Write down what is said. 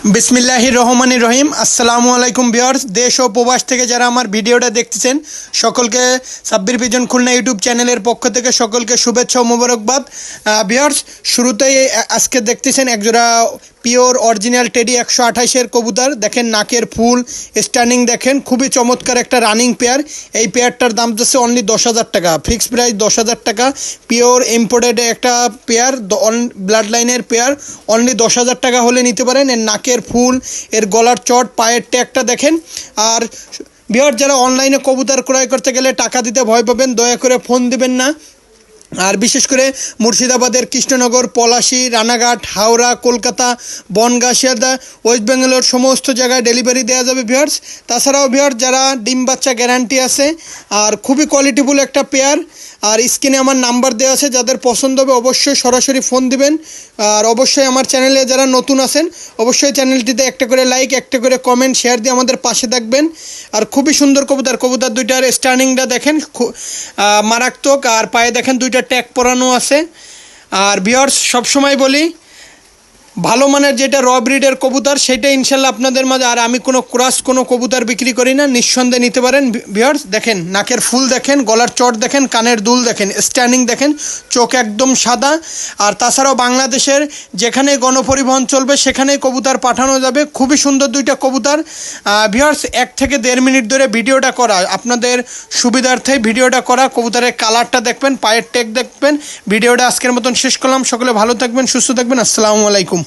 বিসমিল্লাহির রহমানির রহিম। আসসালামু আলাইকুম ভিউয়ার্স, দেশ ও প্রবাস থেকে যারা আমার ভিডিওটা দেখতেছেন সকলকে সাব্বির পিজন খুলনা ইউটিউব চ্যানেলের পক্ষ থেকে সকলকে শুভেচ্ছা ও মোবারকবাদ। ভিউয়ার্স, শুরুতেই আজকে দেখতেছেন একজোড়া পিওর অরিজিনাল টেডি 128-এর কবুতর। দেখেন নাকের ফুল স্টার্নিং দেখেন, খুবই চমৎকার একটা রানিং পেয়ার। এই পেয়ারটার দাম যাচ্ছে অনলি 10,000 টাকা, ফিক্সড প্রাইস 10,000 টাকা। পিওর ইম্পোর্টেড একটা পেয়ার, ব্লাড লাইনের পেয়ার, অনলি 10,000 টাকা হলে নিতে পারেন। এর নাকের ফুল, এর গলার চট, পায়ের ট্যাগটা দেখেন। আর ভিউয়ার, যারা অনলাইনে কবুতর ক্রয় করতে গেলে টাকা দিতে ভয় পাবেন, দয়া করে ফোন দিবেন না। আর বিশেষ করে মুর্শিদাবাদের কৃষ্ণনগর, পলাশী, রানাঘাট, হাওড়া, কলকাতা, বনগাঁ, শিয়ালদা, ওয়েস্ট বেঙ্গলের সমস্ত জায়গায় ডেলিভারি দেওয়া যাবে ভিউয়ার্স। তাছাড়াও ভিউয়ার্স, যারা ডিম বাচ্চা গ্যারান্টি আছে, আর খুবই কোয়ালিটিফুল একটা পেয়ার। আর স্ক্রিনে আমার নাম্বার দেওয়া আছে, যাদের পছন্দ হবে অবশ্যই সরাসরি ফোন দিবেন। আর অবশ্যই আমার চ্যানেলে যারা নতুন আছেন অবশ্যই চ্যানেলটিতে একটা করে লাইক, একটা করে কমেন্ট, শেয়ার দিয়ে আমাদের পাশে থাকবেন। আর খুবই সুন্দর কবুতর দুইটার স্টার্নিংটা দেখেন, মারাত্মক। আর পায়ে দেখেন দুইটা ট্যাগ পরানো আছে। আর ভিউয়ার্স, সবসময় বলি, ভালো মানের যেটা র ব্রিডের কবুতর সেটা ইনশাল্লাহ আপনাদের মাঝে। আর আমি কোনো ক্রস কোনো কবুতর বিক্রি করি না, নিঃসন্দেহে নিতে পারেন। ভিউয়ার্স দেখেন, নাকের ফুল দেখেন, গলার চট দেখেন, কানের দুল দেখেন, স্ট্যান্ডিং দেখেন, চোখ একদম সাদা। আর তাছাড়াও বাংলাদেশের যেখানে গণপরিবহন চলবে সেখানেই কবুতর পাঠানো যাবে। খুবই সুন্দর দুইটা কবুতর। ভিউয়ার্স, 1 থেকে 1.5 মিনিট ধরে ভিডিওটা করা, আপনাদের সুবিধার্থে ভিডিওটা করা। কবুতরের কালারটা দেখবেন, পায়ের ট্যাগ দেখবেন। ভিডিওটা আজকের মতন শেষ করলাম। সকলে ভালো থাকবেন, সুস্থ থাকবেন। আসসালামু আলাইকুম।